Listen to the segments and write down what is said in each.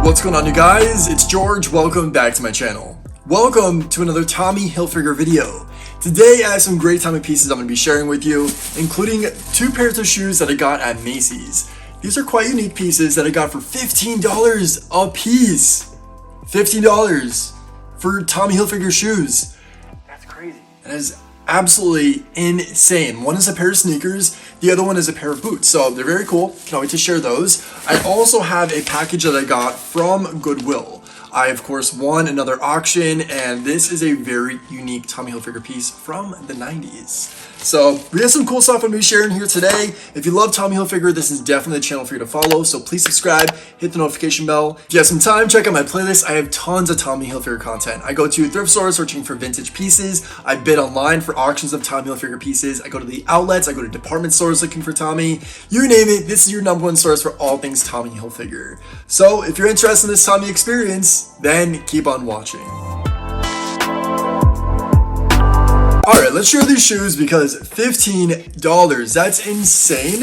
What's going on, you guys? It's George. Welcome back to my channel. Welcome to another Tommy Hilfiger video. Today I have some great Tommy pieces I'm going to be sharing with you, including 2 pairs of shoes that I got at Macy's. These are quite unique pieces that I got for $15 a piece. $15 for Tommy Hilfiger shoes. That's crazy. That is absolutely insane. One is a pair of sneakers, the other one is a pair of boots, so they're very cool. Can't wait to share those. I also have a package that I got from Goodwill. I of course won another auction, and this is a very unique Tommy Hilfiger piece from the 90s. So we have some cool stuff I'm going to be sharing here today. If you love Tommy Hilfiger, this is definitely the channel for you to follow, so please subscribe, hit the notification bell. If you have some time, check out my playlist. I have tons of Tommy Hilfiger content. I go to thrift stores searching for vintage pieces. I bid online for auctions of Tommy Hilfiger pieces. I go to the outlets. I go to department stores looking for Tommy. You name it, this is your #1 source for all things Tommy Hilfiger. So if you're interested in this Tommy experience, then keep on watching. Alright, let's share these shoes because $15, that's insane.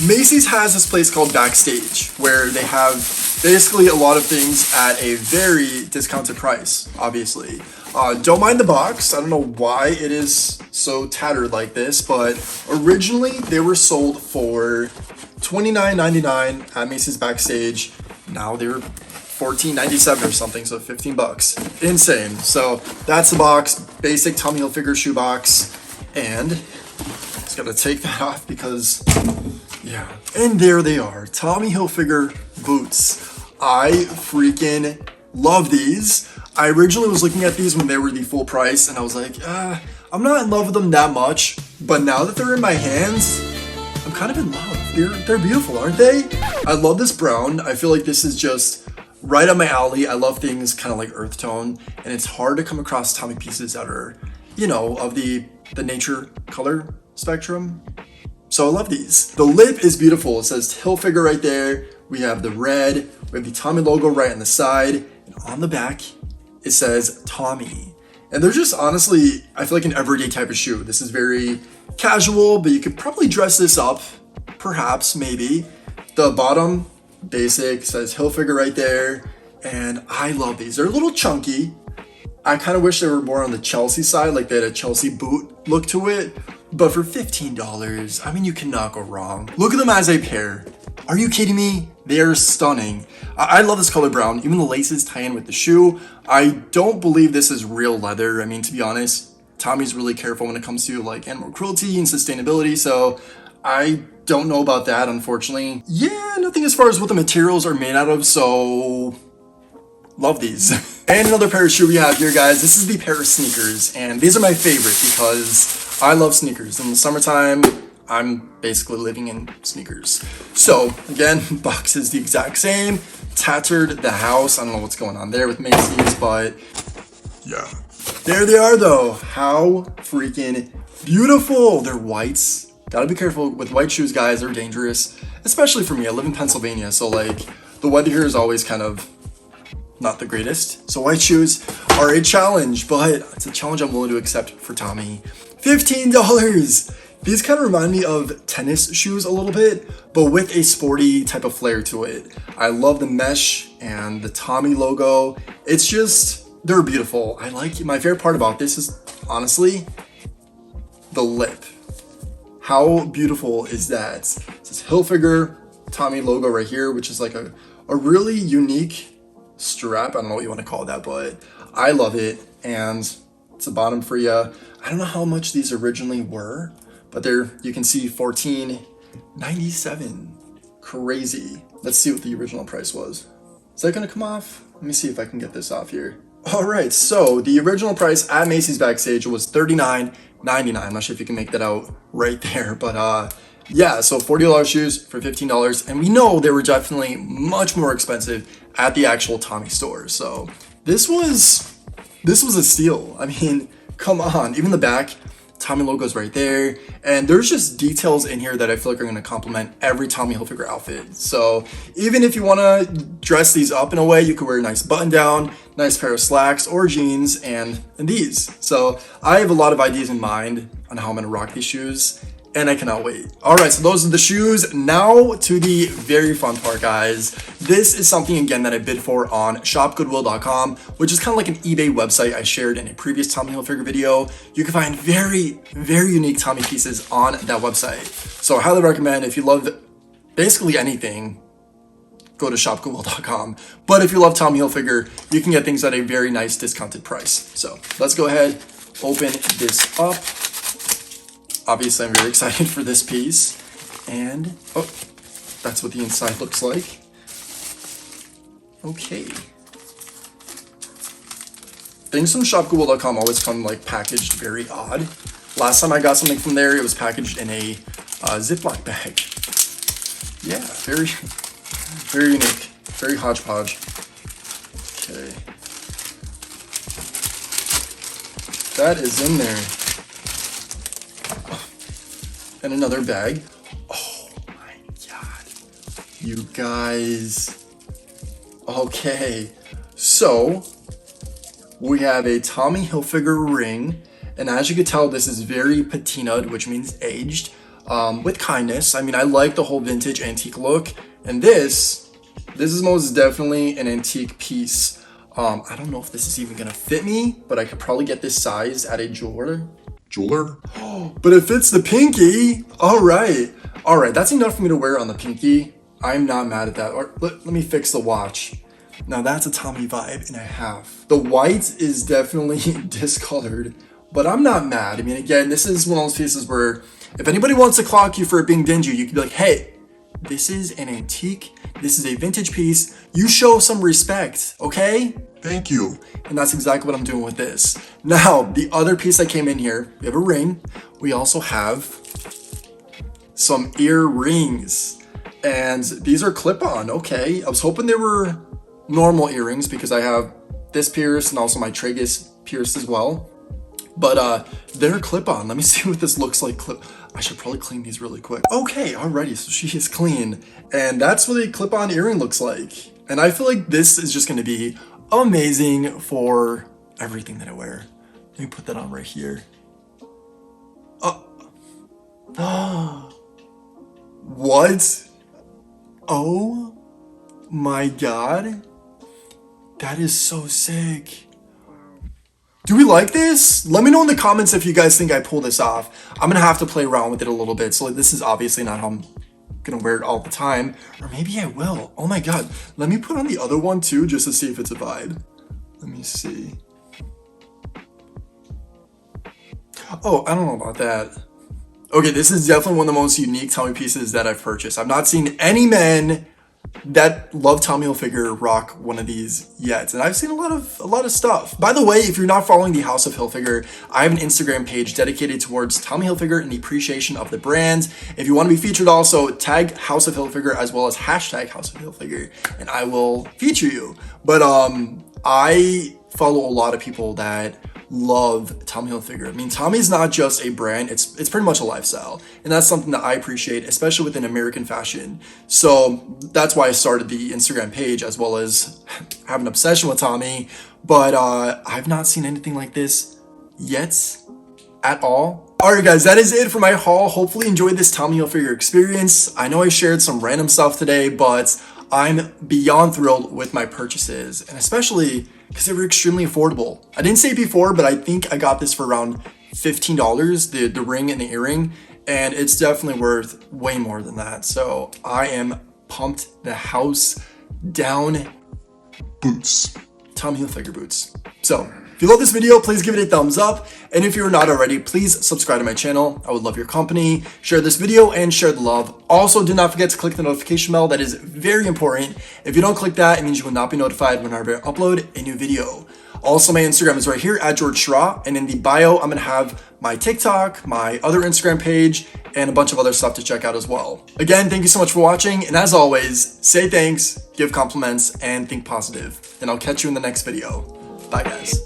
Macy's has this place called Backstage where they have basically a lot of things at a very discounted price, obviously. Don't mind the box. I don't know why it is so tattered like this, but originally they were sold for $29.99 at Macy's Backstage. Now they're $14.97 or something, so 15 bucks. Insane. So that's the box, basic Tommy Hilfiger shoe box, and just gotta take that off because, yeah. And there they are, Tommy Hilfiger boots. I freaking love these. I originally was looking at these when they were the full price, and I was like, I'm not in love with them that much, but now that they're in my hands, I'm kind of in love. They're beautiful, aren't they? I love this brown. I feel like this is just right up my alley. I love things kind of like earth tone, and it's hard to come across Tommy pieces that are, you know, of the nature color spectrum. So I love these. The lip is beautiful. It says Hilfiger right there. We have the red. We have the Tommy logo right on the side, and on the back it says Tommy. And they're just honestly, I feel like an everyday type of shoe. This is very casual, but you could probably dress this up, perhaps, maybe. The bottom, basic, says Hilfiger right there, and I love these. They're a little chunky. I kind of wish they were more on the Chelsea side, like they had a Chelsea boot look to it, but for $15, I mean, you cannot go wrong. Look at them as a pair. Are you kidding me? They are stunning. I love this color brown. Even the laces tie in with the shoe. I don't believe this is real leather. I mean, to be honest, Tommy's really careful when it comes to like animal cruelty and sustainability, so I don't know about that, unfortunately. Yeah, nothing as far as what the materials are made out of, so love these. And another pair of shoe we have here, guys. This is the pair of sneakers, and these are my favorite because I love sneakers. In the summertime, I'm basically living in sneakers. So again, box is the exact same. Tattered the house. I don't know what's going on there with Macy's, but yeah. There they are though. How freaking beautiful. They're whites. Gotta be careful with white shoes, guys. They're dangerous, especially for me. I live in Pennsylvania, so like the weather here is always kind of not the greatest. So white shoes are a challenge, but it's a challenge I'm willing to accept for Tommy. $15. These kind of remind me of tennis shoes a little bit, but with a sporty type of flair to it. I love the mesh and the Tommy logo. It's just, they're beautiful. I like, my favorite part about this is honestly the lip. How beautiful is that? It says Hilfiger Tommy logo right here, which is like a really unique strap. I don't know what you want to call that, but I love it. And it's a bottom for you. I don't know how much these originally were, but they're, you can see $14.97. Crazy. Let's see what the original price was. Is that gonna come off? Let me see if I can get this off here. All right, so the original price at Macy's Backstage was $39.99. I'm not sure if you can make that out right there, but yeah, so $40 shoes for $15, and we know they were definitely much more expensive at the actual Tommy store. So this was a steal. I mean, come on. Even the back, Tommy logo's right there, and there's just details in here that I feel like are going to complement every Tommy Hilfiger outfit. So even if you want to dress these up in a way, you could wear a nice button down, nice pair of slacks or jeans, and these. So I have a lot of ideas in mind on how I'm going to rock these shoes, and I cannot wait. All right, so those are the shoes. Now to the very fun part, guys. This is something, again, that I bid for on shopgoodwill.com, which is kind of like an eBay website I shared in a previous Tommy Hilfiger video. You can find very, very unique Tommy pieces on that website. So I highly recommend, if you love basically anything, go to shopgoodwill.com. But if you love Tommy Hilfiger, you can get things at a very nice discounted price. So let's go ahead, open this up. Obviously, I'm very excited for this piece. And, oh, that's what the inside looks like. Okay. Things from shopgoodwill.com always come like packaged very odd. Last time I got something from there, it was packaged in a Ziploc bag. Yeah, very, very unique. Very hodgepodge. Okay. That is in there. And another bag. Oh my god. You guys. Okay. So, we have a Tommy Hilfiger ring. And as you can tell, this is very patinaed, which means aged, with kindness. I mean, I like the whole vintage antique look. And this is most definitely an antique piece. I don't know if this is even gonna fit me, but I could probably get this size at a jeweler. But it fits the pinky. All right, that's enough for me to wear on the pinky. I'm not mad at that. Or let me fix the watch. Now that's a Tommy vibe and a half. The white is definitely discolored, but I'm not mad. I mean, again, this is one of those pieces where if anybody wants to clock you for it being dingy, you can be like, hey, this is an antique. This is a vintage piece. You show some respect, okay? Thank you. And that's exactly what I'm doing with this. Now, the other piece that came in here, we have a ring. We also have some earrings. And these are clip-on, okay. I was hoping they were normal earrings because I have this pierced and also my tragus pierced as well. But they're clip-on. Let me see what this looks like. I should probably clean these really quick. Okay, alrighty, so she is clean. And that's what a clip-on earring looks like. And I feel like this is just gonna be amazing for everything that I wear. Let me put that on right here. What? Oh my god. That is so sick. Do we like this? Let me know in the comments if you guys think I pull this off. I'm gonna have to play around with it a little bit. So this is obviously not how I'm gonna wear it all the time. Or maybe I will. Oh my god. Let me put on the other one too, just to see if it's a vibe. Let me see. Oh, I don't know about that. Okay, this is definitely one of the most unique Tommy pieces that I've purchased. I've not seen any men that love Tommy Hilfiger rock one of these yet, and I've seen a lot of stuff. By the way, if you're not following the House of Hilfiger, I have an Instagram page dedicated towards Tommy Hilfiger and the appreciation of the brand. If you want to be featured, also tag House of Hilfiger as well as hashtag House of Hilfiger, and I will feature you. But I follow a lot of people that love Tommy Hilfiger. I mean, Tommy's not just a brand, it's pretty much a lifestyle. And that's something that I appreciate, especially within American fashion. So that's why I started the Instagram page, as well as have an obsession with Tommy. But I've not seen anything like this yet at all. Alright guys, that is it for my haul. Hopefully you enjoyed this Tommy Hilfiger experience. I know I shared some random stuff today, but I'm beyond thrilled with my purchases, and especially because they were extremely affordable. I didn't say it before, but I think I got this for around $15, the ring and the earring, and it's definitely worth way more than that. So I am pumped the house down. Boots. Tommy Hilfiger boots. So if you love this video, please give it a thumbs up. And if you're not already, please subscribe to my channel. I would love your company. Share this video and share the love. Also, do not forget to click the notification bell. That is very important. If you don't click that, it means you will not be notified whenever I upload a new video. Also, my Instagram is right here at @𝐓𝐿, and in the bio, I'm gonna have my TikTok, my other Instagram page, and a bunch of other stuff to check out as well. Again, thank you so much for watching, and as always, say thanks, give compliments, and think positive. And I'll catch you in the next video. Bye, guys.